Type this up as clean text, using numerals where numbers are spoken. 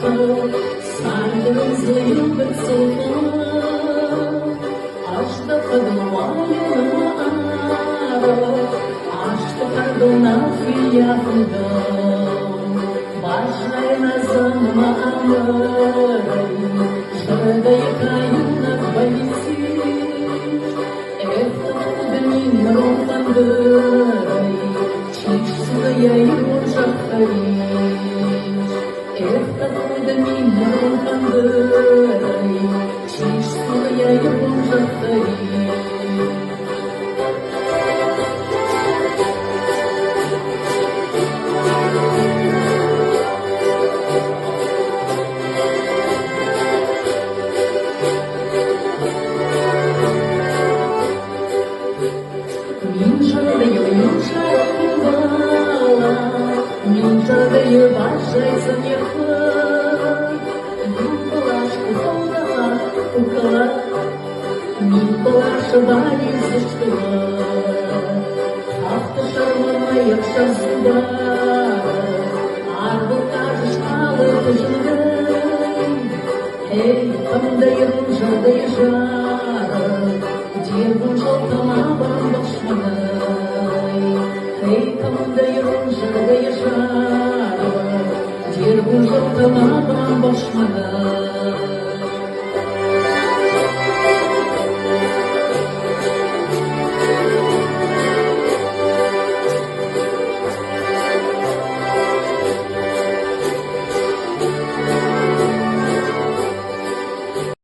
Сандырызлıyım bir sılma, açtı kadınmayım ağrı, açtı kadına fiyatım, başlayına zamanı, şöyle kaynak bayisi, evde romandır, çiçsuda yayın uçakları. Эх, меня роmandır, чистая южатları. Минжадаю, бала, минжадаю, башайся нехай. Укала, мин плаша варизушкала, автошармама якшасында, арбы кажыш алы күжіндің. Эй, қандайым жалдай жары, дербін жалтамабан башмадай. Эй, қандайым жалдай жары, дербін жалтамабан башмадай.